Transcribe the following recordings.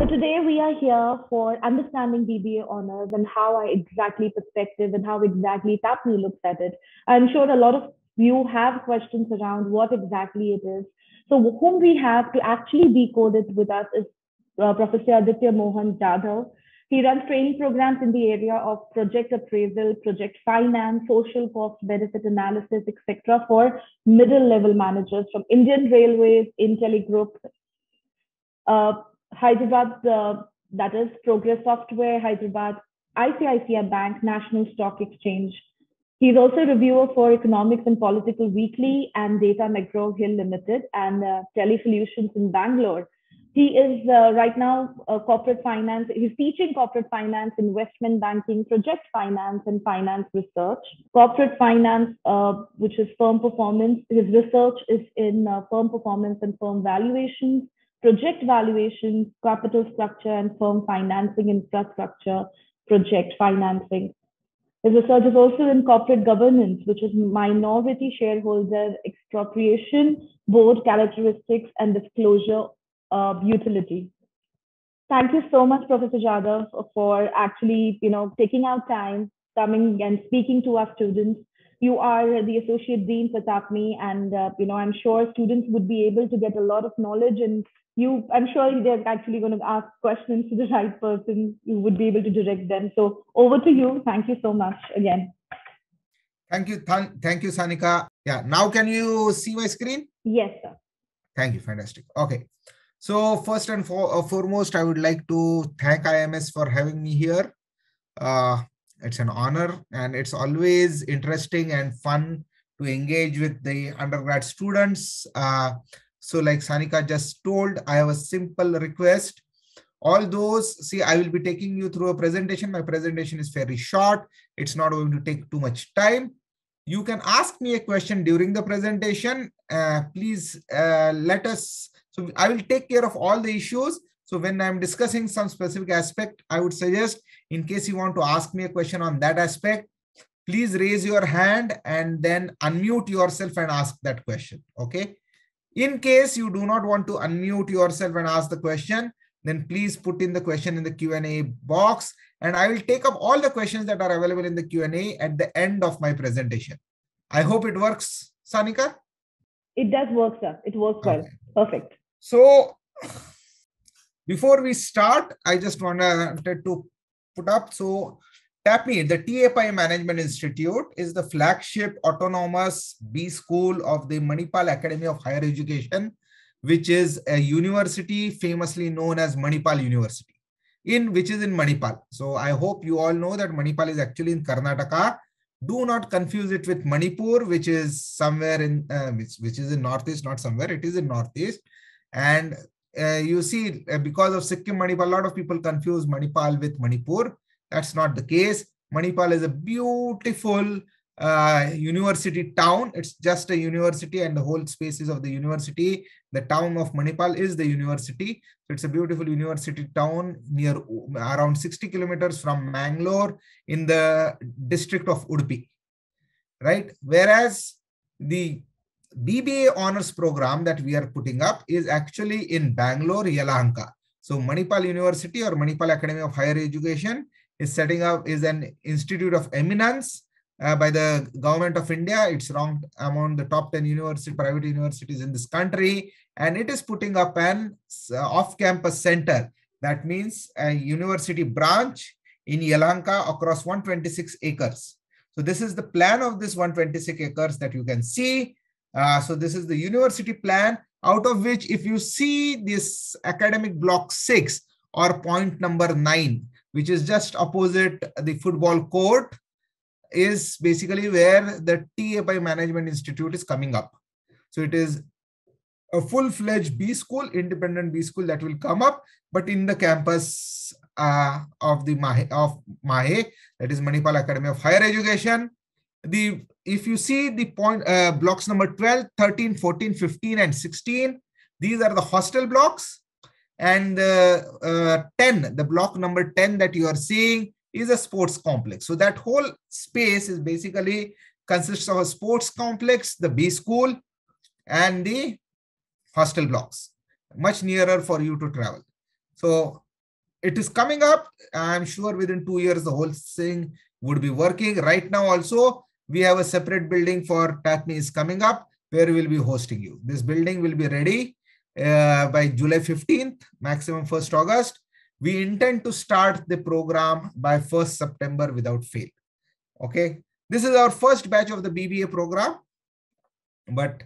So today we are here for understanding BBA honors and how our exactly perspective and how exactly TAPMI looks at it. I'm sure a lot of you have questions around what exactly it is. So whom we have to actually decode it with us is Professor Aditya Mohan Jadhav. He runs training programs in the area of project appraisal, project finance, social cost benefit analysis, etc. for middle level managers from Indian Railways, Intelligroup, uh, Hyderabad, that is Progress Software, Hyderabad, ICICI Bank, National Stock Exchange. He's also a reviewer for Economics and Political Weekly and Data McGraw-Hill Limited and Telesolutions in Bangalore. He is right now corporate finance. He's teaching corporate finance, investment banking, project finance, and finance research. Corporate finance, which is firm performance. His research is in firm performance and firm valuations, project valuations, capital structure, and firm financing infrastructure, project financing. His research is also in corporate governance, which is minority shareholder expropriation, board characteristics, and disclosure utility. Thank you so much, Professor Jadhav, for actually, taking out time, coming and speaking to our students. You are the Associate Dean for TAPMI, and I'm sure students would be able to get a lot of knowledge, and I'm sure they're actually going to ask questions to the right person. You would be able to direct them. So over to you. Thank you so much again. Thank you, Sanika. Yeah, now can you see my screen? Yes, sir. Thank you. Fantastic. Okay. So first and foremost, I would like to thank IMS for having me here. It's an honor, and it's always interesting and fun to engage with the undergrad students. So like Sanika just told, I have a simple request. All those, see, I will be taking you through a presentation. My presentation is very short. It's not going to take too much time. You can ask me a question during the presentation. Please let us. So I will take care of all the issues. So when I'm discussing some specific aspect, I would suggest, in case you want to ask me a question on that aspect, please raise your hand and then unmute yourself and ask that question. Okay. In case you do not want to unmute yourself and ask the question, then please put in the question in the Q&A box, and I will take up all the questions that are available in the Q&A at the end of my presentation. I hope it works, Sanika? It does work, sir. It works well. Okay. Perfect. So before we start, I just wanted to put up, so TAPMI, the TAPMI Management Institute, is the flagship autonomous B school of the Manipal Academy of Higher Education, which is a university famously known as Manipal University, which is in Manipal. So I hope you all know that Manipal is actually in Karnataka. Do not confuse it with Manipur, which is somewhere in which is in Northeast, not somewhere. It is in Northeast, and you see, because of Sikkim, Manipal, a lot of people confuse Manipal with Manipur. That's not the case. Manipal is a beautiful university town. It's just a university, and the whole space is of the university. The town of Manipal is the university. So it's a beautiful university town near around 60 kilometers from Mangalore in the district of Udupi, right? Whereas the BBA honors program that we are putting up is actually in Bangalore, Yelahanka. So Manipal University, or Manipal Academy of Higher Education, is setting up is an institute of eminence by the government of India. It's ranked among the top 10 private universities in this country, and it is putting up an off-campus center. That means a university branch in Yelahanka across 126 acres. So this is the plan of this 126 acres that you can see. So this is the university plan, out of which, if you see this academic block 6 or point number 9, which is just opposite the football court, is basically where the TAPMI Management Institute is coming up. So it is a full-fledged B school, independent B school that will come up, but in the campus of the MAHE, that is Manipal Academy of Higher Education. If you see the point blocks number 12, 13, 14, 15, and 16, these are the hostel blocks. And 10, the block number 10 that you are seeing, is a sports complex. So that whole space is basically consists of a sports complex, the B school, and the hostel blocks, much nearer for you to travel. So it is coming up. I'm sure within 2 years, the whole thing would be working. Right now also, we have a separate building for TAPMI is coming up, where we will be hosting you. This building will be ready by July 15th, maximum 1st August. We intend to start the program by 1st September without fail. Okay. This is our first batch of the BBA program, but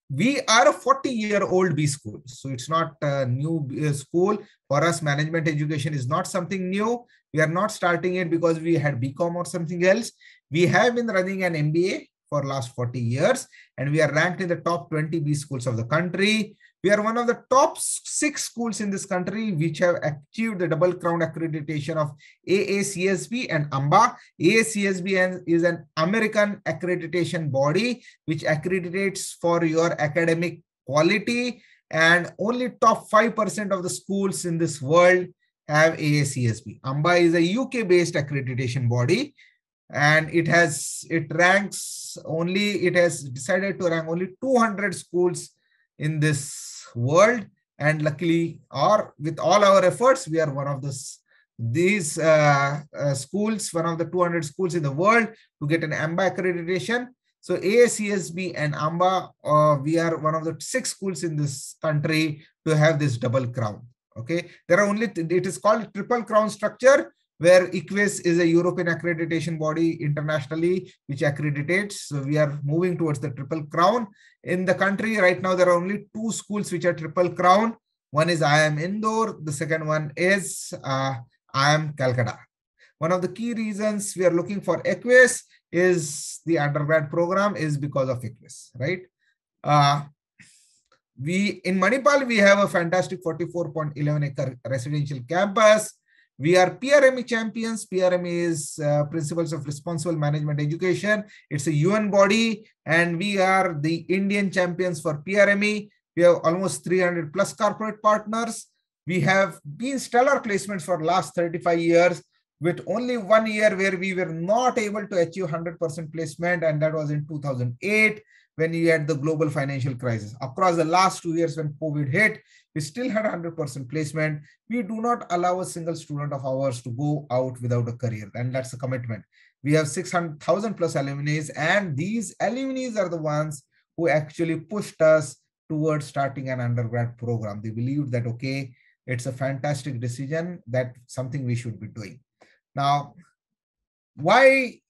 we are a 40-year-old B school. So it's not a new school. For us, management education is not something new. We are not starting it because we had BCom or something else. We have been running an MBA for last 40 years, and we are ranked in the top 20 B schools of the country. We are one of the top 6 schools in this country which have achieved the double crown accreditation of AACSB and AMBA. AACSB is an American accreditation body which accreditates for your academic quality, and only top 5% of the schools in this world have AACSB. AMBA is a UK-based accreditation body, and it has decided to rank only 200 schools in this world, and luckily, or with all our efforts, we are one of these schools, one of the 200 schools in the world to get an AMBA accreditation. So AACSB and AMBA, we are one of the 6 schools in this country to have this double crown. Okay, there are only, it is called triple crown structure, where ICWES is a European accreditation body internationally which accreditates. So we are moving towards the triple crown. In the country right now, there are only 2 schools which are triple crown. One is IIM Indore. The second one is IIM Calcutta. One of the key reasons we are looking for ICWES is the undergrad program is because of ICWES, right? In Manipal, we have a fantastic 44.11 acre residential campus. We are PRME champions. PRME is Principles of Responsible Management Education. It's a UN body, and we are the Indian champions for PRME. We have almost 300 plus corporate partners. We have been stellar placements for last 35 years, with only 1 year where we were not able to achieve 100% placement, and that was in 2008 when we had the global financial crisis. Across the last 2 years when COVID hit, we still had 100% placement. We do not allow a single student of ours to go out without a career, and that's a commitment. We have 600,000 plus alumni, and these alumni are the ones who actually pushed us towards starting an undergrad program. They believed that, okay, it's a fantastic decision, that something we should be doing. Now, why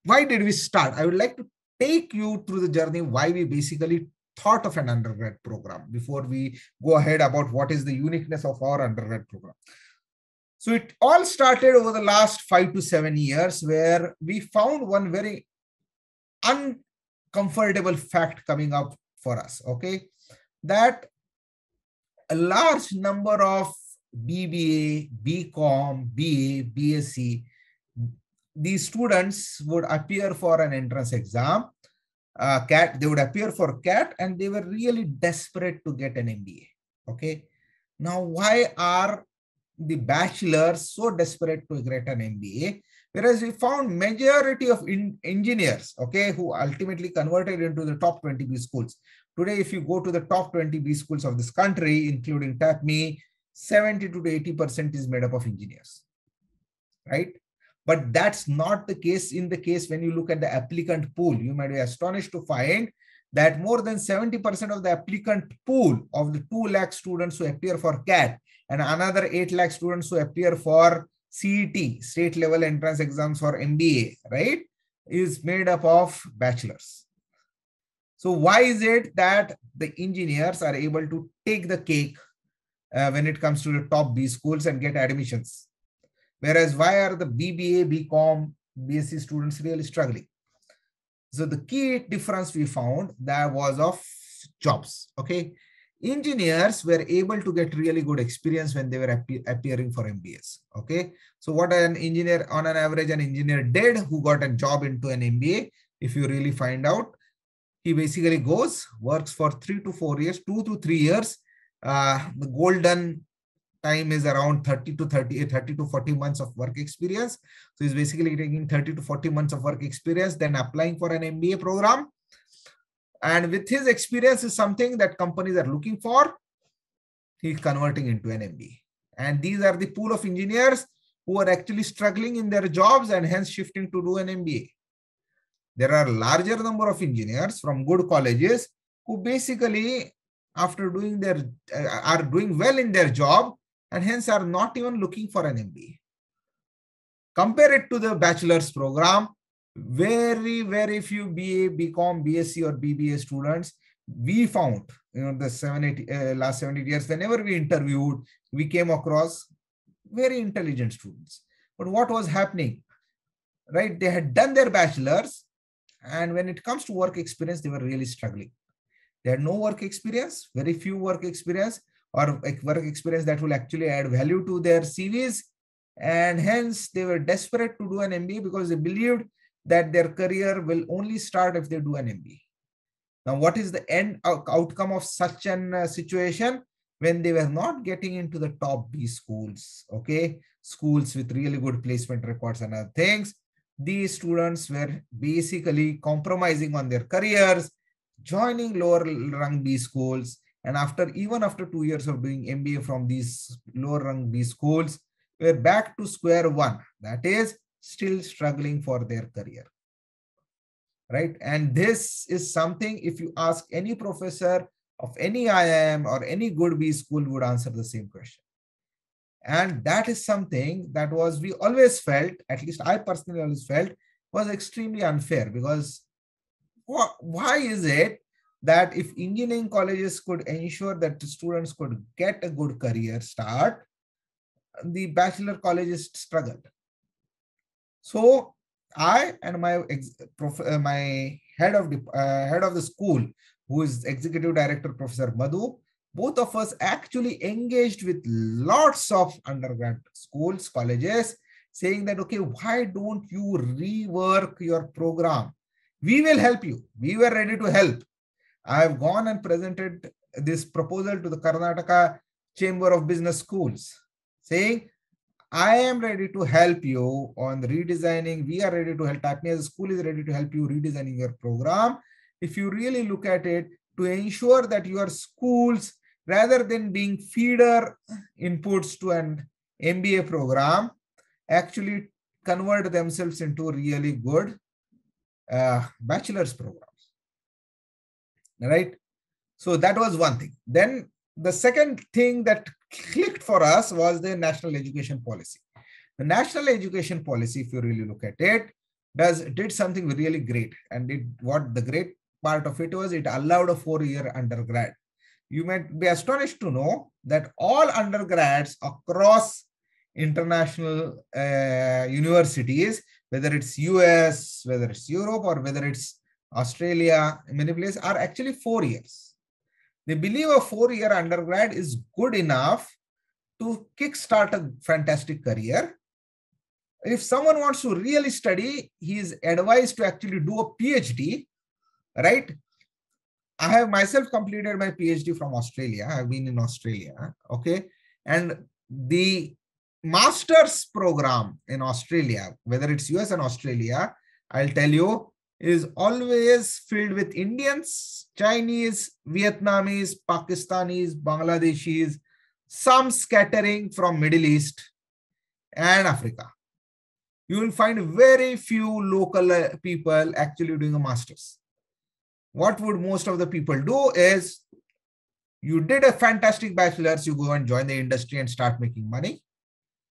did we start? I would like to take you through the journey why we basically thought of an undergrad program before we go ahead about what is the uniqueness of our undergrad program. So it all started over the last 5 to 7 years, where we found one very uncomfortable fact coming up for us, okay? That a large number of BBA, BCom, BA, BSc, these students would appear for an entrance exam, CAT, they would appear for CAT, and they were really desperate to get an MBA, okay? Now, why are the bachelors so desperate to get an MBA? Whereas we found majority of engineers, okay, who ultimately converted into the top 20 B schools. Today, if you go to the top 20 B schools of this country, including TAPMI, 70 to 80% is made up of engineers, right? But that's not the case when you look at the applicant pool. You might be astonished to find that more than 70% of the applicant pool of the 2 lakh students who appear for CAT and another 8 lakh students who appear for CET, state level entrance exams for MBA, right, is made up of bachelors. So why is it that the engineers are able to take the cake when it comes to the top B schools and get admissions? Whereas why are the BBA, BCom, BSc students really struggling? So the key difference we found that was of jobs, okay? Engineers were able to get really good experience when they were appearing for MBAs, okay? So what an engineer, on an average, an engineer did who got a job into an MBA, if you really find out, he basically goes, works for 3 to 4 years, 2 to 3 years. The golden time is around 30 to 40 months of work experience. So he's basically taking 30 to 40 months of work experience, then applying for an MBA program. And with his experience is something that companies are looking for, he's converting into an MBA. And these are the pool of engineers who are actually struggling in their jobs and hence shifting to do an MBA. There are larger number of engineers from good colleges who basically, after doing their, are doing well in their job and hence are not even looking for an MBA. Compare it to the bachelor's program. Very, very few BA, BCom, BSc or BBA students we found, the last 7, 8 years, whenever we interviewed, we came across very intelligent students. But what was happening, right? They had done their bachelor's, and when it comes to work experience, they were really struggling. They had no work experience, very few work experience, or work experience that will actually add value to their CVs. And hence they were desperate to do an MBA because they believed that their career will only start if they do an MBA. Now, what is the end outcome of such an situation? When they were not getting into the top B schools, okay, schools with really good placement records and other things, these students were basically compromising on their careers, joining lower rung B schools, and even after 2 years of doing MBA from these lower rung B schools, we're back to square one. That is, still struggling for their career. Right? And this is something, if you ask any professor of any IIM or any good B school, would answer the same question. And that is something that we always felt, at least I personally always felt, was extremely unfair. Because why is it that if engineering colleges could ensure that the students could get a good career start, the bachelor colleges struggled? So I and my head of the school, who is executive director, Professor Madhu, both of us actually engaged with lots of undergrad schools, colleges, saying that, okay, why don't you rework your program? We will help you. We were ready to help. I have gone and presented this proposal to the Karnataka Chamber of Business Schools, saying, I am ready to help you on redesigning. We are ready to help. TAPMI as a school is ready to help you redesigning your program. If you really look at it, to ensure that your schools, rather than being feeder inputs to an MBA program, actually convert themselves into really good bachelor's programs. Right? So that was one thing. Then the second thing that clicked for us was the national education policy. The national education policy, if you really look at it, did something really great. And what the great part of it was, it allowed a 4-year undergrad. You might be astonished to know that all undergrads across international universities, whether it's US, whether it's Europe, or whether it's Australia, in many places, are actually 4 years. They believe a 4-year undergrad is good enough to kickstart a fantastic career. If someone wants to really study, he is advised to actually do a PhD, right? I have myself completed my PhD from Australia. I have been in Australia, okay? And the master's program in Australia, whether it's US and Australia, I'll tell you, is always filled with Indians, Chinese, Vietnamese, Pakistanis, Bangladeshis, some scattering from Middle East and Africa. You will find very few local people actually doing a master's. What would most of the people do is, you did a fantastic bachelor's, you go and join the industry and start making money.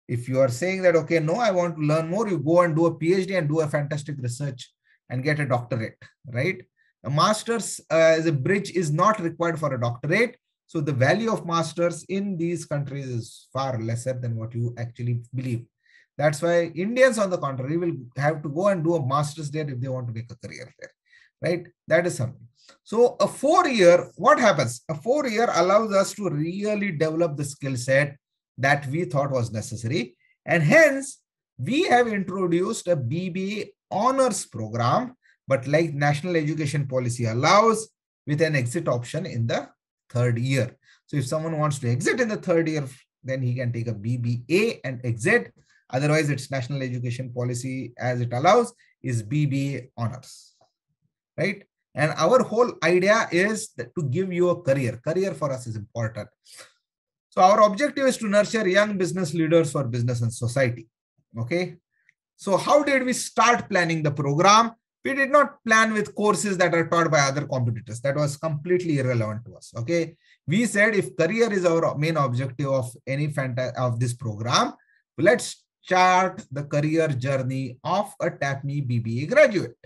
If you are saying that, okay, no, I want to learn more, you go and do a PhD and do a fantastic research and get a doctorate, right? A master's as a bridge is not required for a doctorate. So the value of masters in these countries is far lesser than what you actually believe. That's why Indians, on the contrary, will have to go and do a master's there if they want to make a career there, right? That is something. So a 4-year, what happens? A 4-year allows us to really develop the skill set that we thought was necessary. And hence, we have introduced a BBA Honors program, but like national education policy allows, with an exit option in the 3rd year. So if someone wants to exit in the 3rd year, then he can take a BBA and exit. Otherwise, it's national education policy as it allows is BBA Honors, right? And our whole idea is that to give you a career. Career for us is important. So our objective is to nurture young business leaders for business and society. Okay. So how did we start planning the program? We did not plan with courses that are taught by other competitors. That was completely irrelevant to us. Okay. We said if career is our main objective of of this program, let's chart the career journey of a TAPMI BBA graduate,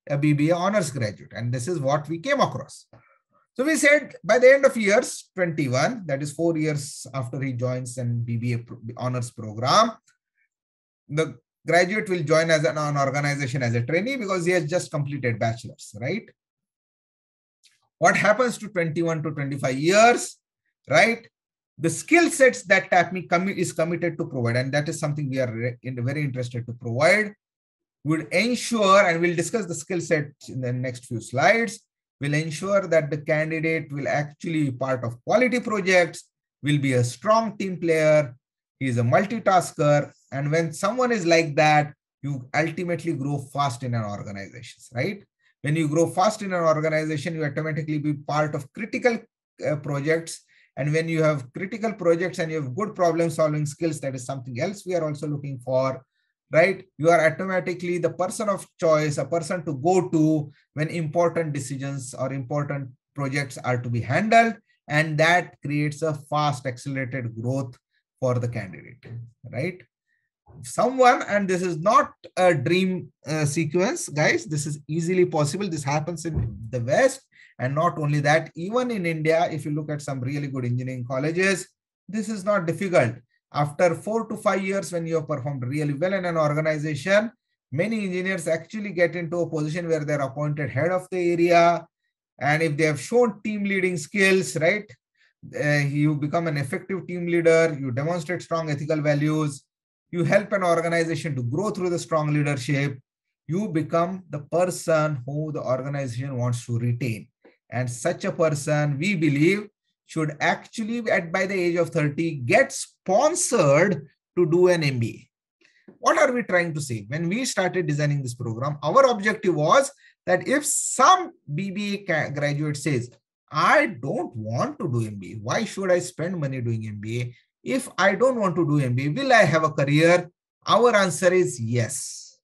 a BBA honors graduate. And this is what we came across. So we said by the end of years 21, that is 4 years after he joins an BBA honors program, the graduate will join as an organization as a trainee because he has just completed bachelor's, right? What happens to 21 to 25 years, right? The skill sets that TAPMI is committed to provide, and that is something we are very interested to provide, would ensure, and we'll discuss the skill sets in the next few slides, will ensure that the candidate will actually be part of quality projects, will be a strong team player, he is a multitasker, and when someone is like that, you ultimately grow fast in an organization, right? When you grow fast in an organization, you automatically be part of critical projects. And when you have critical projects and you have good problem solving skills, that is something else we are also looking for, right? You are automatically the person of choice, a person to go to when important decisions or important projects are to be handled. And that creates a fast accelerated growth for the candidate, right? Someone, and this is not a dream sequence, guys, this is easily possible. This happens in the West. And not only that, even in India, if you look at some really good engineering colleges, this is not difficult. After 4 to 5 years, when you have performed really well in an organization, many engineers actually get into a position where they're appointed head of the area. And if they have shown team leading skills, right, you become an effective team leader, you demonstrate strong ethical values, you help an organization to grow through the strong leadership, you become the person who the organization wants to retain. And such a person, we believe, should actually, by the age of 30, get sponsored to do an MBA. What are we trying to say? When we started designing this program, our objective was that if some BBA graduate says, I don't want to do MBA, why should I spend money doing MBA? If I don't want to do MBA, will I have a career? Our answer is yes.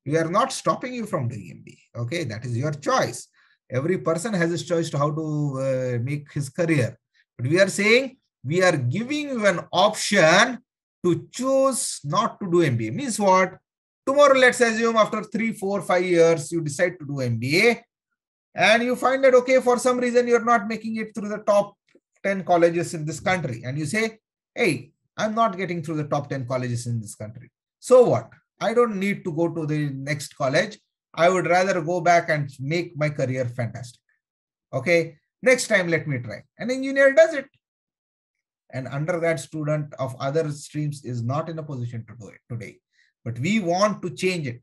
We are not stopping you from doing MBA. Okay, that is your choice. Every person has his choice to how to make his career. But we are saying we are giving you an option to choose not to do MBA. Means what? Tomorrow, let's assume after 3, 4, 5 years, you decide to do MBA and you find that, okay, for some reason, you're not making it through the top 10 colleges in this country. And you say, hey, I'm not getting through the top 10 colleges in this country. So what? I don't need to go to the next college. I would rather go back and make my career fantastic. Okay, next time let me try. An engineer does it. An undergrad student of other streams is not in a position to do it today. But we want to change it.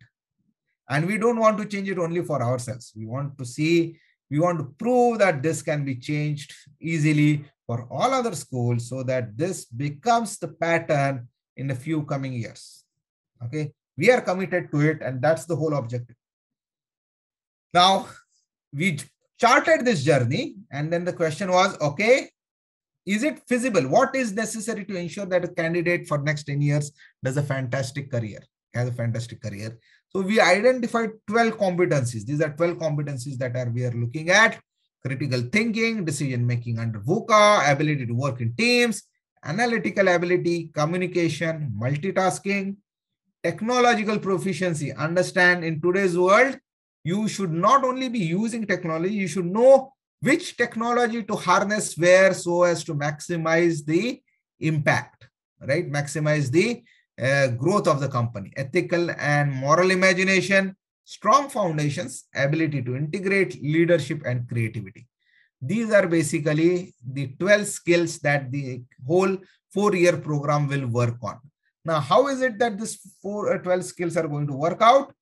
And we don't want to change it only for ourselves. We want to prove that this can be changed easily for all other schools so that this becomes the pattern in the few coming years. Okay, we are committed to it, and that's the whole objective. Now, we charted this journey, and then the question was, okay, is it feasible? What is necessary to ensure that a candidate for next 10 years does a fantastic career, has a fantastic career? So we identified 12 competencies. These are 12 competencies that we are looking at: critical thinking, decision-making under VUCA, ability to work in teams, analytical ability, communication, multitasking, technological proficiency. Understand, in today's world, you should not only be using technology, you should know which technology to harness where so as to maximize the impact, right? Maximize the growth of the company. Ethical and moral imagination, strong foundations, ability to integrate leadership and creativity. These are basically the 12 skills that the whole 4-year program will work on. Now, how is it that this 12 skills are going to work out?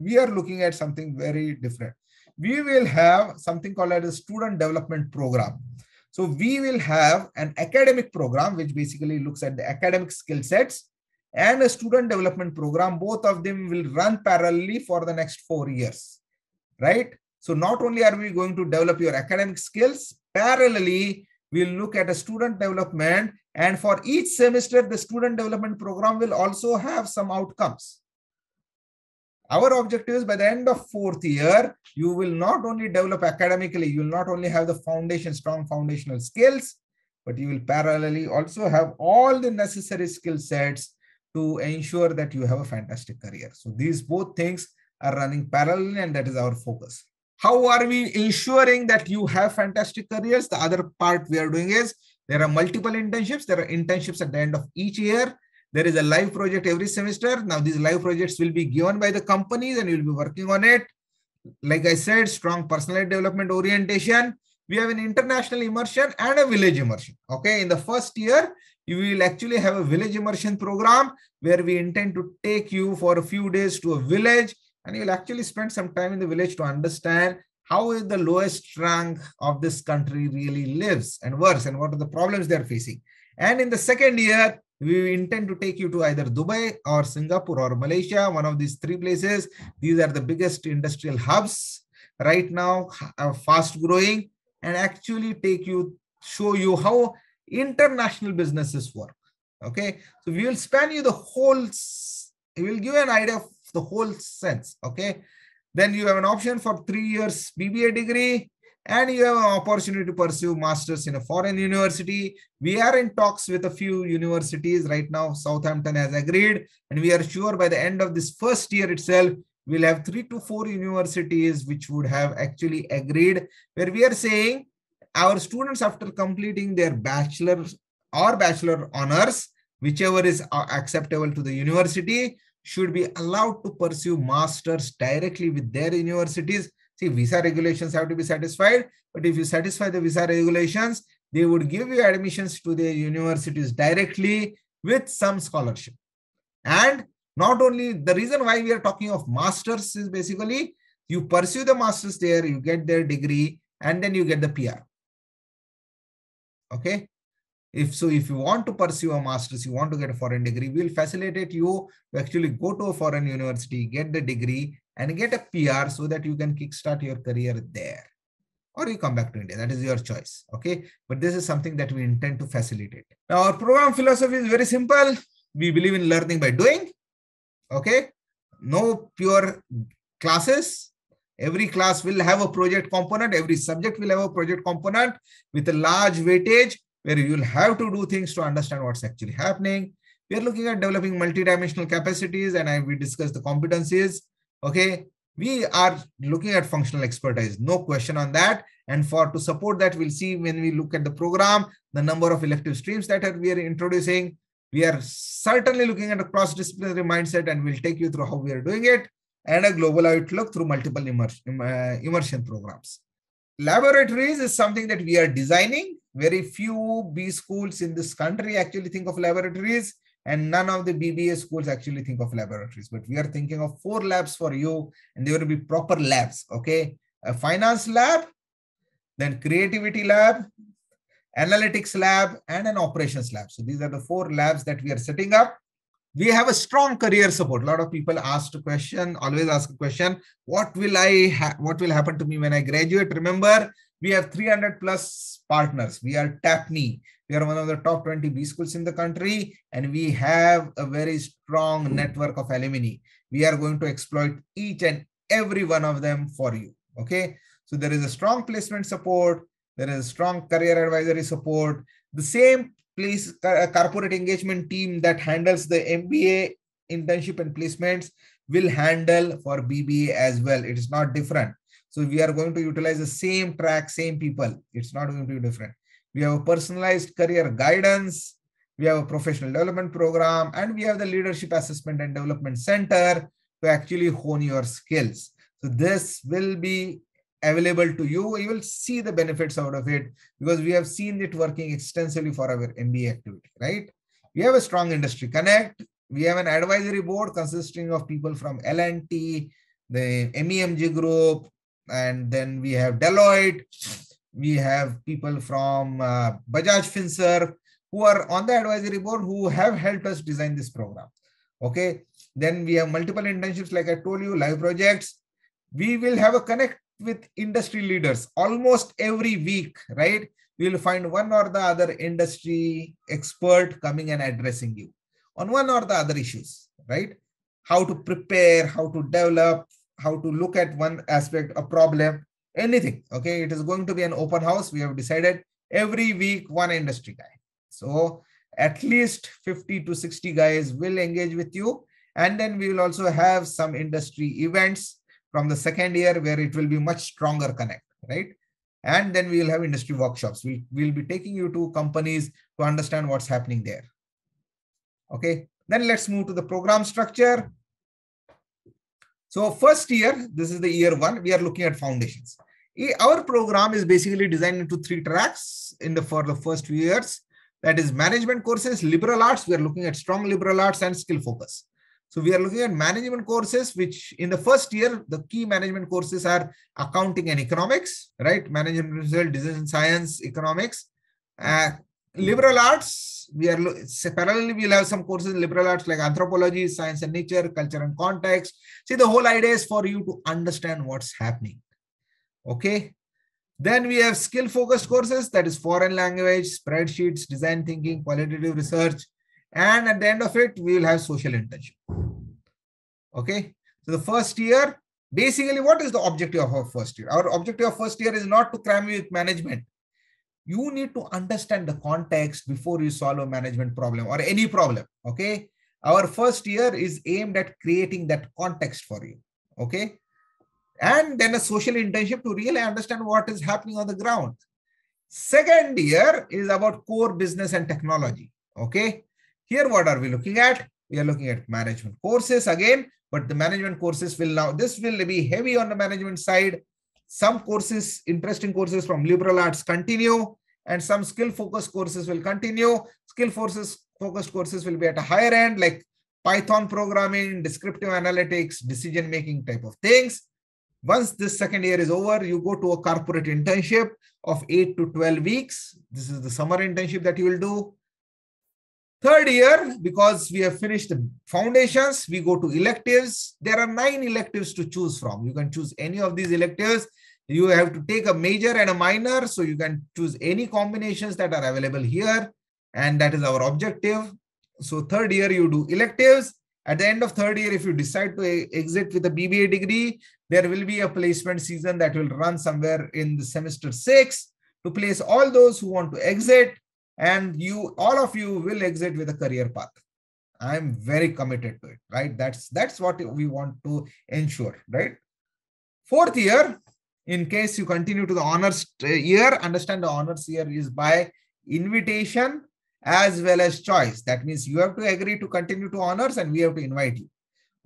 We are looking at something very different. We will have something called as a student development program. So we will have an academic program, which basically looks at the academic skill sets, and a student development program. Both of them will run parallelly for the next 4 years, right? So not only are we going to develop your academic skills, parallelly, we'll look at a student development, and for each semester, the student development program will also have some outcomes. Our objective is by the end of 4th year, you will not only develop academically, you will not only have the foundation, strong foundational skills, but you will parallelly also have all the necessary skill sets to ensure that you have a fantastic career. So these both things are running parallel, and that is our focus. How are we ensuring that you have fantastic careers? The other part we are doing is there are multiple internships. There are internships at the end of each year. There is a live project every semester. Now, these live projects will be given by the companies and you'll be working on it. Like I said, strong personal development orientation. We have an international immersion and a village immersion. Okay, in the first year, you will actually have a village immersion program where we intend to take you for a few days to a village, and you'll actually spend some time in the village to understand how is the lowest rank of this country really lives and works and what are the problems they're facing. And in the second year, we intend to take you to either Dubai or Singapore or Malaysia, one of these 3 places. These are the biggest industrial hubs right now, fast growing, and actually show you how international businesses work. Okay, so we will span you the whole, we will give an idea of the whole sense. Okay, then you have an option for 3 years BBA degree, and you have an opportunity to pursue masters in a foreign university. We are in talks with a few universities right now. Southampton has agreed, and we are sure by the end of this first year itself, we'll have 3 to 4 universities which would have actually agreed, where we are saying our students, after completing their bachelor or bachelor honors, whichever is acceptable to the university, should be allowed to pursue masters directly with their universities. See, visa regulations have to be satisfied, but if you satisfy the visa regulations, they would give you admissions to their universities directly with some scholarship. And not only, the reason why we are talking of masters is basically you pursue the masters there, you get their degree, and then you get the PR. Okay. If you want to pursue a master's, you want to get a foreign degree, we'll facilitate you to actually go to a foreign university, get the degree, and get a PR so that you can kickstart your career there. Or you come back to India. That is your choice. Okay. But this is something that we intend to facilitate. Now, our program philosophy is very simple. We believe in learning by doing. Okay. No pure classes. Every class will have a project component. Every subject will have a project component with a large weightage, where you will have to do things to understand what's actually happening. We are looking at developing multidimensional capacities, and we discussed the competencies. Okay, we are looking at functional expertise, no question on that. And to support that, we'll see when we look at the program, the number of elective streams that we are introducing. We are certainly looking at a cross-disciplinary mindset, and we'll take you through how we are doing it, and a global outlook through multiple immersion programs. Laboratories is something that we are designing. Very few B schools in this country actually think of laboratories, and none of the BBA schools actually think of laboratories. But we are thinking of 4 labs for you, and they will be proper labs. Okay, a finance lab, then creativity lab, analytics lab, and an operations lab. So these are the 4 labs that we are setting up. We have a strong career support. A lot of people always ask a question, what will happen to me when I graduate? Remember, we have 300 plus partners. We are TAPMI. We are one of the top 20 B schools in the country, and we have a very strong network of alumni. We are going to exploit each and every one of them for you. Okay. So there is a strong placement support. There is a strong career advisory support. The same corporate engagement team that handles the MBA internship and placements will handle for BBA as well. It is not different. So we are going to utilize the same track, same people. It's not going to be different. We have a personalized career guidance. We have a professional development program, and we have the leadership assessment and development center to actually hone your skills. So this will be available to you. You will see the benefits out of it because we have seen it working extensively for our MBA activity, right? We have a strong industry connect. We have an advisory board consisting of people from L&T, the MEMG group, and then we have Deloitte. We have people from Bajaj Finserv who are on the advisory board who have helped us design this program. Okay. Then we have multiple internships, like I told you, live projects. We will have a connect with industry leaders almost every week, right? you will find one or the other industry expert coming and addressing you on one or the other issues, right? How to prepare, how to develop, how to look at one aspect, a problem, anything. Okay, it is going to be an open house. We have decided every week one industry guy. So at least 50 to 60 guys will engage with you. And then we will also have some industry events from the second year where it will be much stronger connect, right? And then we will have industry workshops. We'll be taking you to companies to understand what's happening there. Okay, then let's move to the program structure. So first year, this is the year one, we are looking at foundations. Our program is basically designed into 3 tracks for the first few years. That is management courses, liberal arts. We are looking at strong liberal arts and skill focus. So we are looking at management courses, which in the first year, the key management courses are accounting and economics, right? Management, decision science, economics. Liberal arts, parallelly we'll have some courses in liberal arts like anthropology, science and nature, culture and context. See, the whole idea is for you to understand what's happening. Okay. Then we have skill focused courses, that is foreign language, spreadsheets, design thinking, qualitative research. And at the end of it, we will have social internship. Okay. So the first year, basically, what is the objective of our first year? Our objective of first year is not to cram you with management. You need to understand the context before you solve a management problem or any problem. Okay. Our first year is aimed at creating that context for you. Okay. And then a social internship to really understand what is happening on the ground. Second year is about core business and technology. Okay. Here, what are we looking at? We are looking at management courses again, but the management courses this will be heavy on the management side. Some courses, interesting courses from liberal arts continue, and some skill focused courses will continue. Skill focused courses will be at a higher end, like Python programming, descriptive analytics, decision making type of things. Once this second year is over, you go to a corporate internship of 8 to 12 weeks. This is the summer internship that you will do. Third year, because we have finished the foundations, we go to electives. There are 9 electives to choose from. You can choose any of these electives. You have to take a major and a minor, so you can choose any combinations that are available here. And that is our objective. So third year, you do electives. At the end of third year, if you decide to exit with a BBA degree, there will be a placement season that will run somewhere in the semester 6 to place all those who want to exit. And all of you will exit with a career path. I'm very committed to it, right? That's what we want to ensure, right? Fourth year, in case you continue to the honors year, understand the honors year is by invitation as well as choice. That means you have to agree to continue to honors and we have to invite you.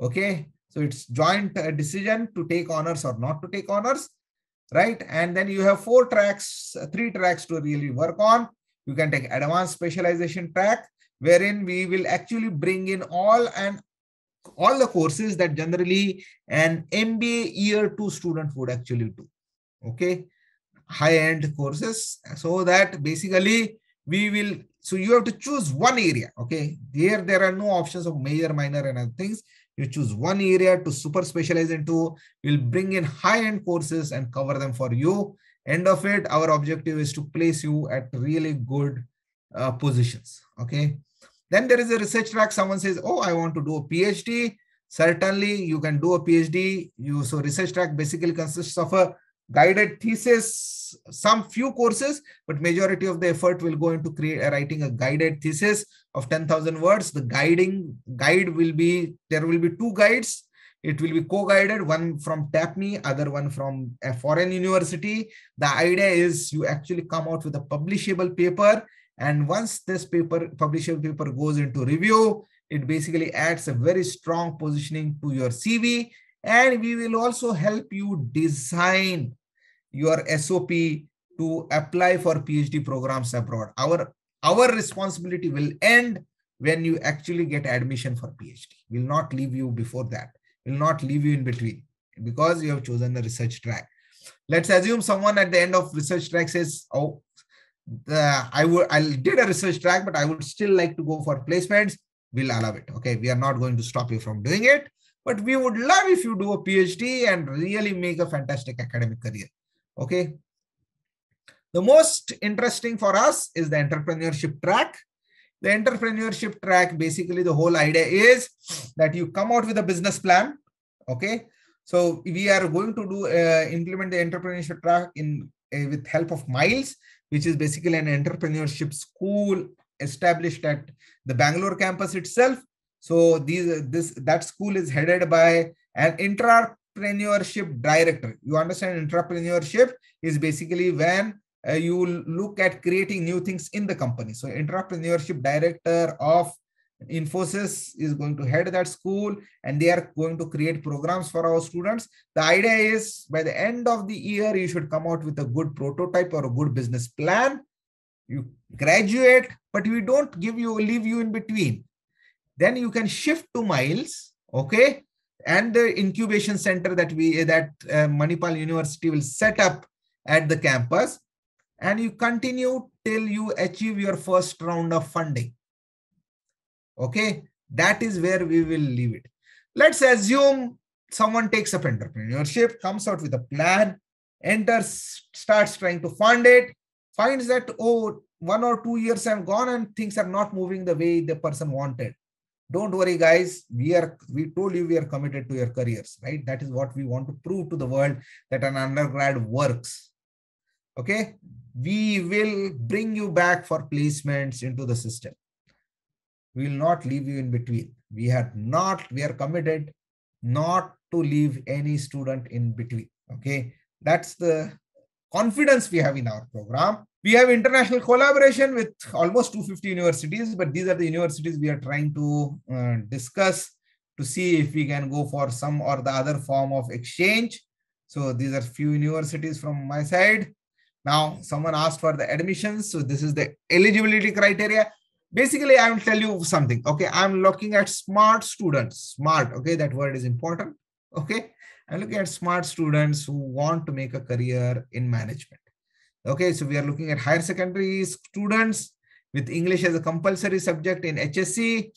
Okay. So it's joint decision to take honors or not to take honors, right? And then you have 3 tracks to really work on. You can take advanced specialization track, wherein we will actually bring in all the courses that generally an MBA year 2 student would actually do. Okay. High-end courses. So that basically so you have to choose one area. Okay. There are no options of major, minor and other things. You choose one area to super specialize into. We'll bring in high-end courses and cover them for you. End of it, our objective is to place you at really good positions. Okay. Then there is a research track. Someone says, oh, I want to do a PhD. Certainly, you can do a PhD. So research track basically consists of a guided thesis, some few courses, but majority of the effort will go into writing a guided thesis of 10,000 words. The guide will be, there will be 2 guides. It will be co-guided, one from TAPMI, other one from a foreign university. The idea is you actually come out with a publishable paper. And once this publishable paper goes into review, it basically adds a very strong positioning to your CV. And we will also help you design your SOP to apply for PhD programs abroad. Our responsibility will end when you actually get admission for PhD. We'll not leave you before that. Will not leave you in between because you have chosen the research track. Let's assume someone at the end of research track says, oh, I did a research track, but I would still like to go for placements. We'll allow it. Okay. We are not going to stop you from doing it, but we would love if you do a PhD and really make a fantastic academic career. Okay. The most interesting for us is the entrepreneurship track. The entrepreneurship track, basically the whole idea is that you come out with a business plan. Okay. So we are going to do implement the entrepreneurship track in with help of Miles, which is basically an entrepreneurship school established at the Bangalore campus itself. So that school is headed by an entrepreneurship director. You understand, entrepreneurship is basically when you look at creating new things in the company. So entrepreneurship director of Infosys is going to head that school, and they are going to create programs for our students. The idea is by the end of the year, you should come out with a good prototype or a good business plan. You graduate, but we don't leave you in between. Then you can shift to Miles, okay? And the incubation center that Manipal University will set up at the campus, and you continue till you achieve your first round of funding. Okay, that is where we will leave it. Let's assume someone takes up entrepreneurship, comes out with a plan, starts trying to fund it, finds that, oh, 1 or 2 years have gone and things are not moving the way the person wanted. Don't worry, guys. We told you we are committed to your careers, right? That is what we want to prove to the world, that an undergrad works. Okay, we will bring you back for placements into the system. We will not leave you in between. We are committed not to leave any student in between. Okay, that's the confidence we have in our program. We have international collaboration with almost 250 universities, but these are the universities we are trying to discuss to see if we can go for some or the other form of exchange. So these are few universities from my side. Now, someone asked for the admissions. So this is the eligibility criteria. Basically, I will tell you something. Okay, I'm looking at smart students. Smart, okay, that word is important. Okay, I'm looking at smart students who want to make a career in management. Okay, so we are looking at higher secondary students with English as a compulsory subject in HSC.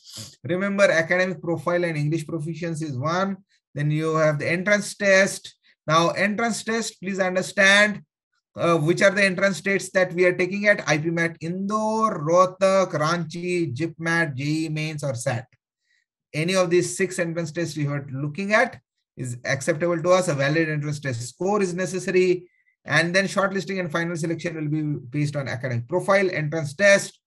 Remember, academic profile and English proficiency is one. Then you have the entrance test. Now, entrance test, please understand which are the entrance states that we are taking at IPMAT Indore, Rohtak, Ranchi, JIPMAT, JEE Mains, or SAT. Any of these 6 entrance tests you are looking at is acceptable to us. A valid entrance test score is necessary. And then shortlisting and final selection will be based on academic profile, entrance test,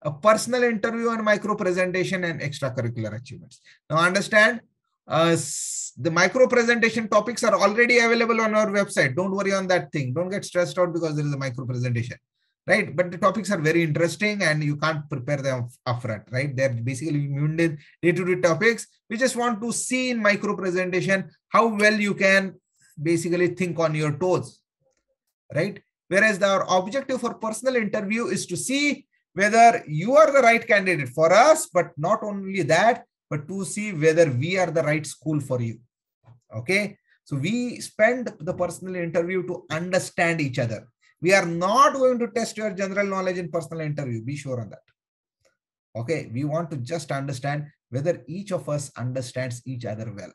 a personal interview, and micro presentation and extracurricular achievements. Now understand, the micro presentation topics are already available on our website. Don't worry on that thing. Don't get stressed out because there is a micro presentation, right? But the topics are very interesting and you can't prepare them upfront, right? They're basically mundane day-to-day topics. We just want to see in micro presentation how well you can basically think on your toes, right? Whereas our objective for personal interview is to see whether you are the right candidate for us, but not only that, but to see whether we are the right school for you. Okay. So we spend the personal interview to understand each other. We are not going to test your general knowledge in personal interview. Be sure on that. Okay. We want to just understand whether each of us understands each other well.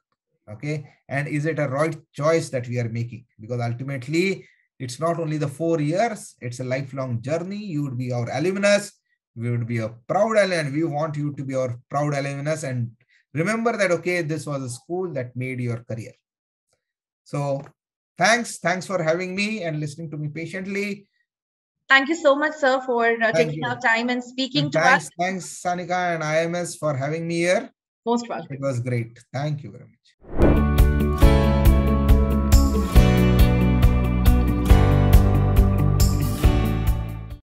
Okay. And is it a right choice that we are making? Because ultimately, it's not only the 4 years, it's a lifelong journey. You would be our alumnus. We would be a proud alumnus. We want you to be our proud alumnus. And remember that, okay, this was a school that made your career. So thanks for having me and listening to me patiently. Thank you so much, sir, for taking our time and speaking to us. Thanks, Sanika and IMS for having me here. Most welcome. It was great. Thank you very much.